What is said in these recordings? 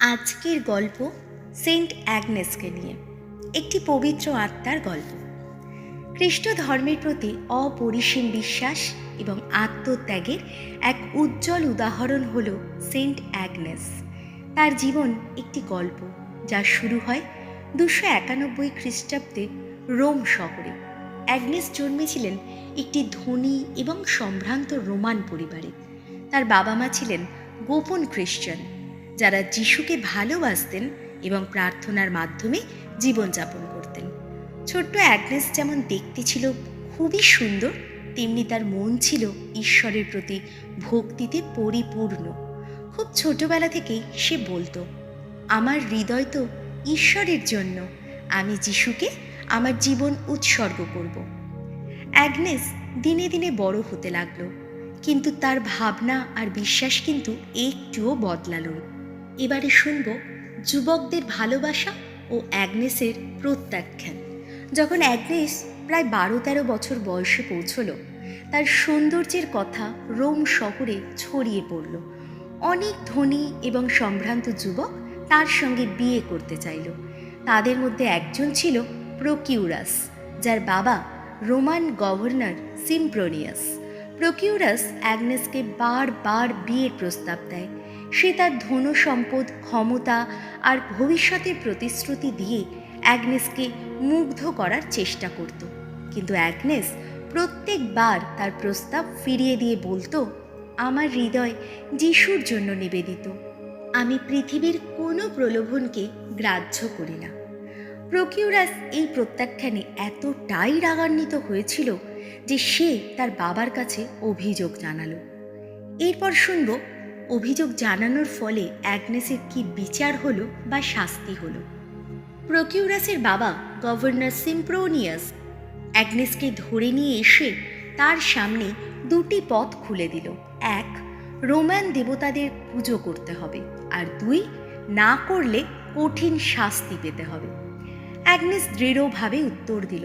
আজকের গল্প সেন্ট অ্যাগনেসকে নিয়ে, একটি পবিত্র আত্মার গল্প। খ্রিস্ট ধর্মের প্রতি অপরিসীম বিশ্বাস এবং আত্মত্যাগের এক উজ্জ্বল উদাহরণ হল সেন্ট অ্যাগনেস। তার জীবন একটি গল্প যা শুরু হয় 291 খ্রিস্টাব্দে রোম শহরে। অ্যাগনেস জন্মেছিলেন একটি ধনী এবং সম্ভ্রান্ত রোমান পরিবারে। তার বাবা মা ছিলেন গোপন খ্রিস্টান, যারা যিশুকে ভালোবাসতেন এবং প্রার্থনার মাধ্যমে জীবনযাপন করতেন। ছোট্ট অ্যাগনেস যেমন দেখতে ছিল খুবই সুন্দর, তেমনি তার মন ছিল ঈশ্বরের প্রতি ভক্তিতে পরিপূর্ণ। খুব ছোটবেলা থেকেই সে বলতো, আমার হৃদয় তো ঈশ্বরের জন্য, আমি যিশুকে আমার জীবন উৎসর্গ করব। অ্যাগনেস দিনে দিনে বড় হতে লাগলো, কিন্তু তার ভাবনা আর বিশ্বাস কিন্তু একটুও বদলালো না। এবারে শুনব যুবকদের ভালোবাসা ও অ্যাগনেসের প্রত্যাখ্যান। যখন অ্যাগনেস প্রায় 12-13 বছর বয়সে পৌঁছল, তার সৌন্দর্যের কথা রোম শহরে ছড়িয়ে পড়ল। অনেক ধনী এবং সম্ভ্রান্ত যুবক তার সঙ্গে বিয়ে করতে চাইল। তাদের মধ্যে একজন ছিল প্রকিউরাস, যার বাবা রোমান গভর্নর সিম্প্রোনিয়াস। প্রকিউরাস অ্যাগনেসকে বারবার বিয়ের প্রস্তাব দেয়। সে তার ধন সম্পদ, ক্ষমতা আর ভবিষ্যতের প্রতিশ্রুতি দিয়ে অ্যাগনেসকে মুগ্ধ করার চেষ্টা করত, কিন্তু অ্যাগনেস প্রত্যেকবার তার প্রস্তাব ফিরিয়ে দিয়ে বলতো, আমার হৃদয় যিশুর জন্য নিবেদিত, আমি পৃথিবীর কোনো প্রলোভনকে গ্রাহ্য করি না। প্রকিউরাস এই প্রত্যাখ্যানে এতটাই রাগান্বিত হয়েছিল যে সে তার বাবার কাছে অভিযোগ জানালো। এরপর শুনব অভিযোগ জানানোর ফলে অ্যাগনেসের কি বিচার হলো বা শাস্তি হলো। প্রকিউরাসের বাবা গভর্নর সিম্প্রোনিয়াস অ্যাগনেসকে ধরে নিয়ে এসে তার সামনে দুটি পথ খুলে দিল। এক, রোমান দেবতাদের পুজো করতে হবে, আর দুই, না করলে কঠিন শাস্তি পেতে হবে। অ্যাগনেস দৃঢ়ভাবে উত্তর দিল,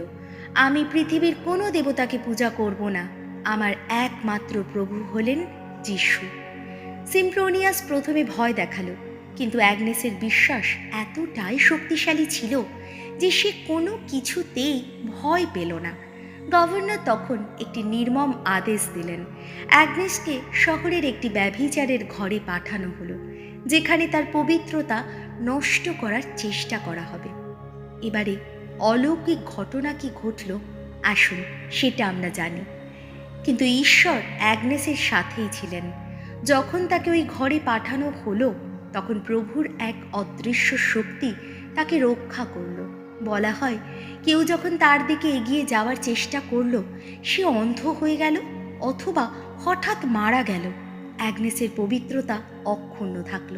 আমি পৃথিবীর কোনো দেবতাকে পূজা করব না, আমার একমাত্র প্রভু হলেন যিশু। সিম্প্রোনিয়াস প্রথমে ভয় দেখালো, কিন্তু অ্যাগনেসের বিশ্বাস এতটাই শক্তিশালী ছিল যে সে কোনো কিছুতেই ভয় পেল না। গভর্নর তখন একটি নির্মম আদেশ দিলেন। অ্যাগনেসকে শহরের একটি ব্যভিচারের ঘরে পাঠানো হলো, যেখানে তার পবিত্রতা নষ্ট করার চেষ্টা করা হবে। এবারে অলৌকিক ঘটনা কি ঘটল আসুন সেটা আমরা জানি। কিন্তু ঈশ্বর অ্যাগনেসের সাথেই ছিলেন। যখন তাকে ওই ঘরে পাঠানো হলো, তখন প্রভুর এক অদৃশ্য শক্তি তাকে রক্ষা করল। বলা হয়, কেউ যখন তার দিকে এগিয়ে যাওয়ার চেষ্টা করলো, সে অন্ধ হয়ে গেল অথবা হঠাৎ মারা গেল। অ্যাগনেসের পবিত্রতা অক্ষুণ্ণ থাকল।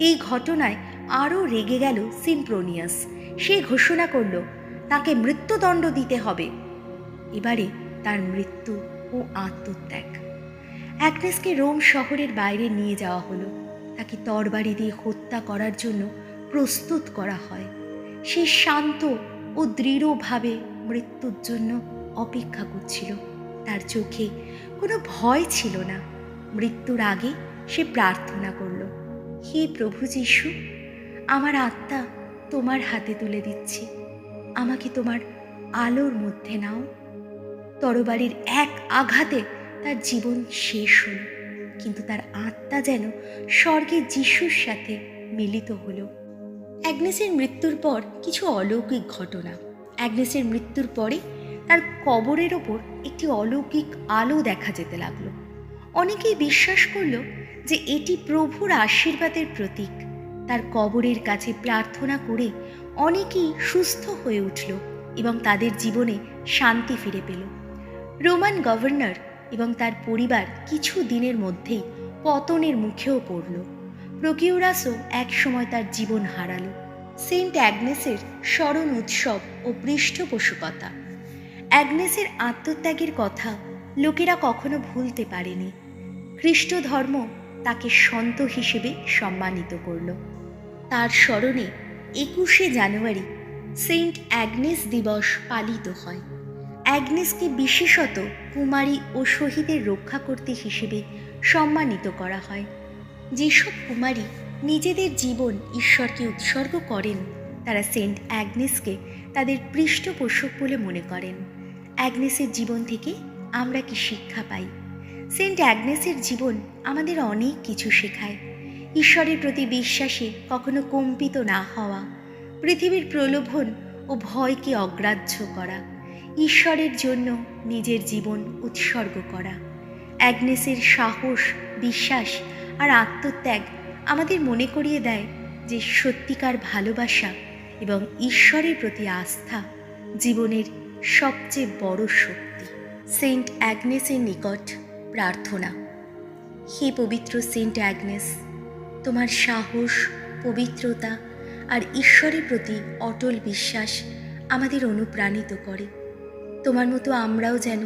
এই ঘটনায় আরও রেগে গেল সিম্প্রোনিয়াস। সে ঘোষণা করল, তাকে মৃত্যুদণ্ড দিতে হবে। এবারে তার মৃত্যু ও আত্মত্যাগ। অ্যাগনেসকে রোম শহরের বাইরে নিয়ে যাওয়া হলো। তাকে তরবারি দিয়ে হত্যা করার জন্য প্রস্তুত করা হয়। সে শান্ত ও দৃঢ়ভাবে মৃত্যুর জন্য অপেক্ষা করছিল। তার চোখে কোনো ভয় ছিল না। মৃত্যুর আগে সে প্রার্থনা করল, হে প্রভু যিশু, আমার আত্মা তোমার হাতে তুলে দিচ্ছি, আমাকে তোমার আলোর মধ্যে নাও। তরবারির এক আঘাতে তার জীবন শেষ হল, কিন্তু তার আত্মা যেন স্বর্গে যিশুর সাথে মিলিত হলো। অ্যাগনেসের মৃত্যুর পর কিছু অলৌকিক ঘটনা। অ্যাগনেসের মৃত্যুর পরে তার কবরের ওপর একটি অলৌকিক আলো দেখা যেতে লাগলো। অনেকেই বিশ্বাস করল যে এটি প্রভুর আশীর্বাদের প্রতীক। তার কবরের কাছে প্রার্থনা করে অনেকেই সুস্থ হয়ে উঠল এবং তাদের জীবনে শান্তি ফিরে পেল। রোমান গভর্নর এবং তার পরিবার কিছু দিনের মধ্যেই পতনের মুখেও পড়ল। প্রকিউরাসও একসময় তার জীবন হারালো। সেন্ট অ্যাগনেসের স্মরণ উৎসব ও পৃষ্ঠপোষকতা। অ্যাগনেসের আত্মত্যাগের কথা লোকেরা কখনো ভুলতে পারেনি। খ্রিস্ট ধর্ম তাকে সন্ত হিসেবে সম্মানিত করল। তার স্মরণে 21শে জানুয়ারি সেন্ট অ্যাগনেস দিবস পালিত হয়। অ্যাগনেসকে বিশেষত কুমারী ও শহীদের রক্ষাকর্ত্রী হিসেবে সম্মানিত করা হয়। যেসব কুমারী নিজেদের জীবন ঈশ্বরকে উৎসর্গ করেন, তারা সেন্ট অ্যাগনেসকে তাদের পৃষ্ঠপোষক বলে মনে করেন। অ্যাগনেসের জীবন থেকে আমরা কি শিক্ষা পাই? সেন্ট অ্যাগনেসের জীবন আমাদের অনেক কিছু শেখায়। ঈশ্বরের প্রতি বিশ্বাসে কখনো কম্পিত না হওয়া, পৃথিবীর প্রলোভন ও ভয়কে অগ্রাহ্য করা, ঈশ্বরের জন্য নিজের জীবন উৎসর্গ করা। অ্যাগনেসের সাহস, বিশ্বাস আর আত্মত্যাগ আমাদের মনে করিয়ে দেয় যে সত্যিকার ভালোবাসা এবং ঈশ্বরের প্রতি আস্থা জীবনের সবচেয়ে বড় শক্তি। সেন্ট অ্যাগনেসের নিকট প্রার্থনা। হে পবিত্র সেন্ট অ্যাগনেস, তোমার সাহস, পবিত্রতা আর ঈশ্বরের প্রতি অটল বিশ্বাস আমাদের অনুপ্রাণিত করে। তোমার মতো আমরাও যেন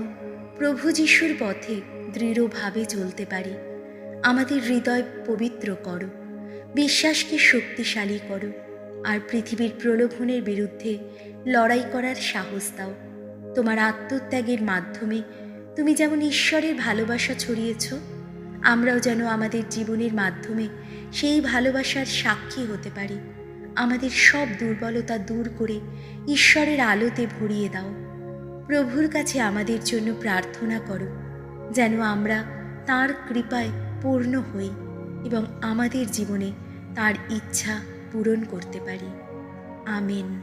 প্রভু যিশুর পথে দৃঢ়ভাবে চলতে পারি। আমাদের হৃদয় পবিত্র করো, বিশ্বাসকে শক্তিশালী করো আর পৃথিবীর প্রলোভনের বিরুদ্ধে লড়াই করার সাহস দাও। তোমার আত্মত্যাগের মাধ্যমে তুমি যেমন ঈশ্বরের ভালোবাসা ছড়িয়েছ, আমরাও যেন আমাদের জীবনের মাধ্যমে সেই ভালোবাসার সাক্ষী হতে পারি। আমাদের সব দুর্বলতা দূর করে ঈশ্বরের আলোতে ভরিয়ে দাও। প্রভুর কাছে আমাদের জন্য প্রার্থনা করো, যেন আমরা তাঁর কৃপায় পূর্ণ হই এবং আমাদের জীবনে তাঁর ইচ্ছা পূরণ করতে পারি। আমেন।